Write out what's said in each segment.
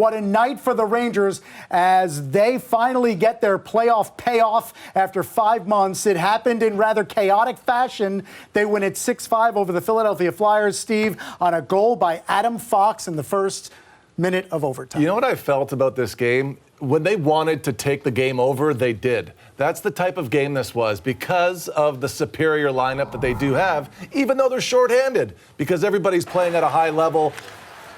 What a night for the Rangers as they finally get their playoff payoff after 5 months. It happened in rather chaotic fashion. They win it 6-5 over the Philadelphia Flyers, Steve, on a goal by Adam Fox in the first minute of overtime. You know what I felt about this game? When they wanted to take the game over, they did. That's the type of game this was because of the superior lineup that they do have, even though they're shorthanded, because everybody's playing at a high level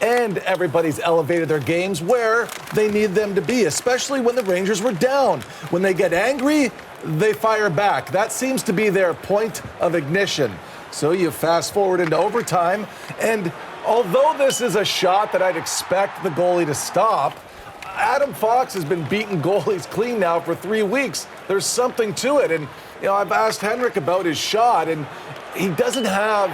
and everybody's elevated their games where they need them to be, especially when the Rangers were down. When they get angry, they fire back. That seems to be their point of ignition. So you fast forward into overtime, and although this is a shot that I'd expect the goalie to stop, Adam Fox has been beating goalies clean now for 3 weeks. There's something to it. And, you know, I've asked Henrik about his shot, and he doesn't have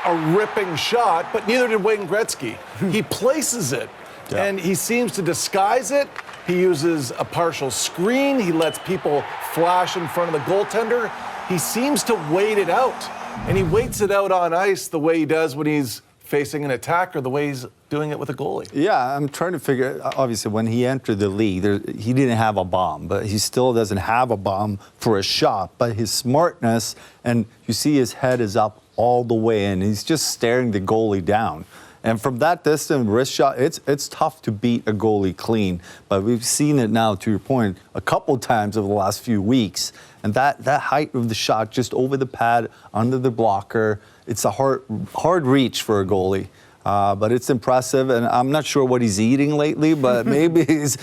a ripping shot, but neither did Wayne Gretzky. He places it, and he seems to disguise it. He uses a partial screen. He lets people flash in front of the goaltender. He seems to wait it out, and he waits it out on ice the way he does when he's facing an attacker, the way he's doing it with a goalie. Yeah, I'm trying to figure, obviously, when he entered the league, he didn't have a bomb, but he still doesn't have a bomb for a shot. But his smartness, and you see his head is up all the way in. He's just staring the goalie down. And from that distance, wrist shot, it's tough to beat a goalie clean. But we've seen it now, to your point, a couple times over the last few weeks. And that height of the shot, just over the pad, under the blocker, it's a hard reach for a goalie. But it's impressive, and I'm not sure what he's eating lately, but maybe he's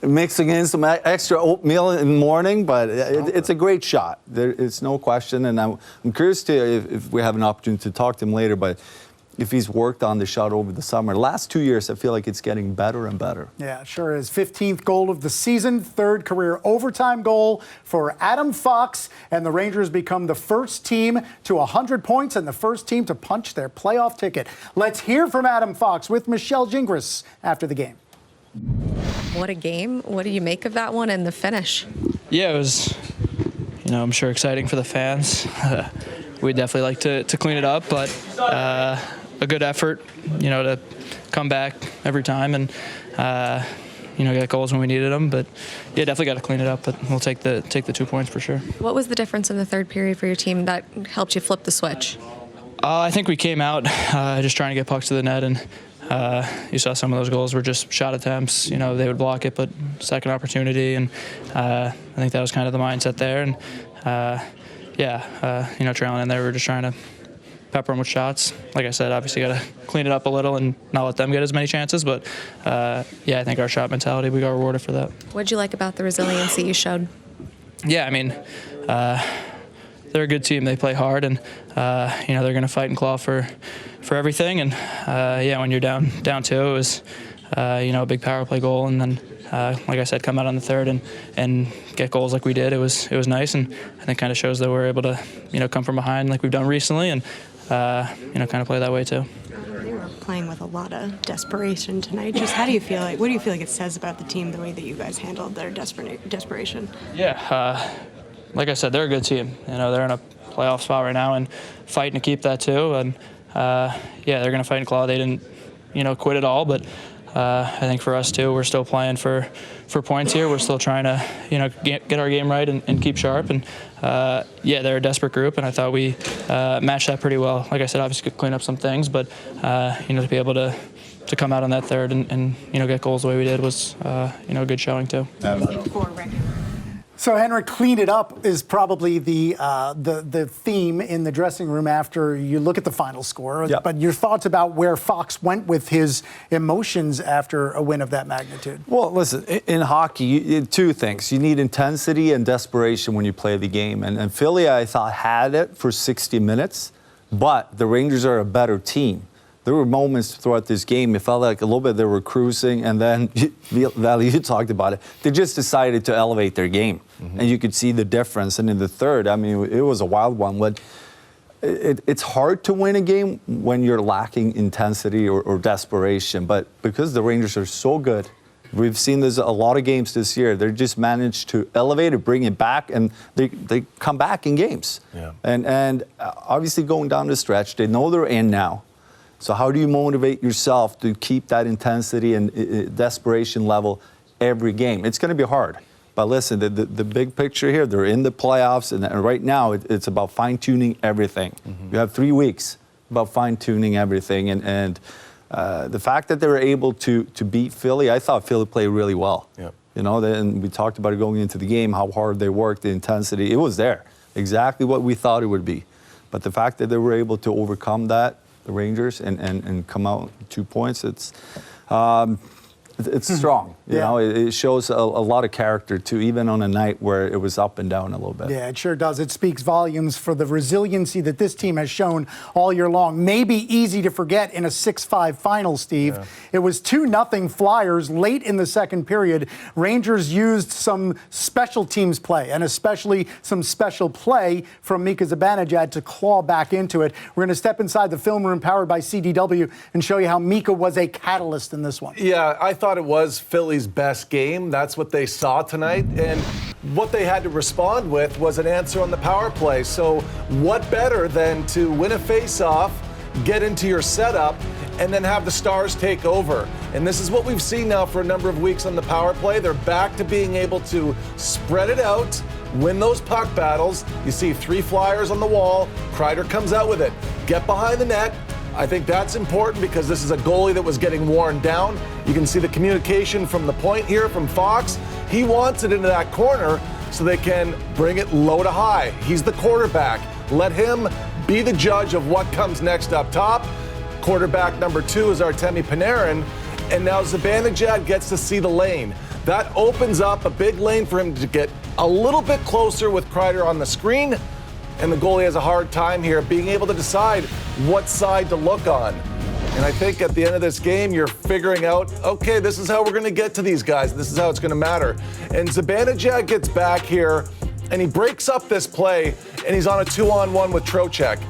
mixing in some extra oatmeal in the morning, but it's a great shot. It's no question, and I'm curious to if we have an opportunity to talk to him later, but if he's worked on the shot over the summer. The last 2 years, I feel like it's getting better and better. Yeah, sure is. 15th goal of the season, third career overtime goal for Adam Fox, and the Rangers become the first team to 100 points and the first team to punch their playoff ticket. Let's hear from Adam Fox with Michelle Gingras after the game. What a game. What do you make of that one and the finish? Yeah, it was, I'm sure exciting for the fans. We'd definitely like to clean it up, but a good effort, to come back every time and, get goals when we needed them. But, yeah, definitely got to clean it up, but we'll take the 2 points for sure. What was the difference in the third period for your team that helped you flip the switch? I think we came out just trying to get pucks to the net, and you saw some of those goals were just shot attempts. They would block it, but second opportunity, and I think that was kind of the mindset there. And, trailing in there, we were just trying to pepper them with shots. Like I said, obviously got to clean it up a little and not let them get as many chances. But, I think our shot mentality, we got rewarded for that. What did you like about the resiliency you showed? Yeah, they're a good team. They play hard, and, they're going to fight and claw for everything. And, when you're down two, it was, a big power play goal. And then, like I said, come out on the third and get goals like we did. It was nice, and I think kind of shows that we're able to, come from behind like we've done recently and, kind of play that way too. They were playing with a lot of desperation tonight. Just what do you feel like it says about the team, the way that you guys handled their desperation? Yeah, like I said, they're a good team. They're in a playoff spot right now and fighting to keep that too. And, they're going to fight and claw. They didn't, quit at all, but I think for us too, we're still playing for points here. We're still trying to, get our game right and keep sharp. And they're a desperate group, and I thought we matched that pretty well. Like I said, obviously could clean up some things, but to be able to come out on that third and get goals the way we did was a good showing too. So, Henrik, clean it up is probably the theme in the dressing room after you look at the final score. Yep. But your thoughts about where Fox went with his emotions after a win of that magnitude? Well, listen, in hockey, two things. You need intensity and desperation when you play the game. And Philly, I thought, had it for 60 minutes, but the Rangers are a better team. There were moments throughout this game, it felt like a little bit they were cruising, and then, Valley, you talked about it, they just decided to elevate their game. Mm-hmm. And you could see the difference. And in the third, it was a wild one. But it's hard to win a game when you're lacking intensity or desperation. But because the Rangers are so good, we've seen this a lot of games this year. They just managed to elevate it, bring it back, and they come back in games. Yeah. And obviously going down the stretch, they know they're in now. So how do you motivate yourself to keep that intensity and desperation level every game? It's going to be hard. But listen, the big picture here, they're in the playoffs, and right now it's about fine-tuning everything. You have 3 weeks about fine-tuning everything. And the fact that they were able to beat Philly, I thought Philly played really well. Yep. You know, and we talked about it going into the game, how hard they worked, the intensity. It was there, exactly what we thought it would be. But the fact that they were able to overcome that, the Rangers, and come out with 2 points, it's strong. You know, it shows a lot of character too, even on a night where it was up and down a little bit. Yeah, it sure does. It speaks volumes for the resiliency that this team has shown all year long. Maybe easy to forget in a 6-5 final, Steve. Yeah. It was 2-0 Flyers late in the second period. Rangers used some special teams play, and especially some special play from Mika Zibanejad to claw back into it. We're going to step inside the film room powered by CDW and show you how Mika was a catalyst in this one. Yeah, I thought it was Philly's best game. That's what they saw tonight. And what they had to respond with was an answer on the power play. So what better than to win a face-off, get into your setup, and then have the Stars take over. And this is what we've seen now for a number of weeks on the power play. They're back to being able to spread it out, win those puck battles. You see 3 Flyers on the wall. Kreider comes out with it. Get behind the net. I think that's important because this is a goalie that was getting worn down. You can see the communication from the point here from Fox. He wants it into that corner so they can bring it low to high. He's the quarterback. Let him be the judge of what comes next up top. Quarterback number 2 is Artemi Panarin. And now Zibanejad gets to see the lane. That opens up a big lane for him to get a little bit closer with Kreider on the screen. And the goalie has a hard time here being able to decide what side to look on. And I think at the end of this game, you're figuring out, okay, this is how we're going to get to these guys. This is how it's going to matter. And Zibanejad gets back here, and he breaks up this play, and he's on a 2-on-1 with Trocheck.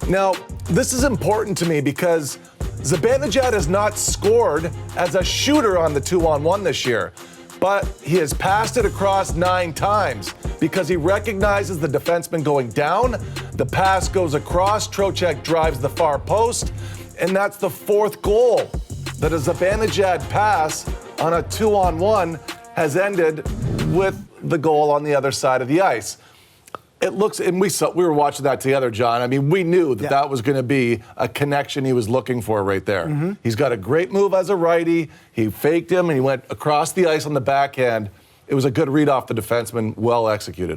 Now, this is important to me because Zibanejad has not scored as a shooter on the 2-on-1 this year, but he has passed it across 9 times because he recognizes the defenseman going down. The pass goes across. Trocheck drives the far post. And that's the 4th goal that a Zibanejad pass on a 2-on-1 has ended with the goal on the other side of the ice. It looks, and we were watching that together, John. I mean, we knew that that was going to be a connection he was looking for right there. He's got a great move as a righty. He faked him, and he went across the ice on the backhand. It was a good read off the defenseman, well executed.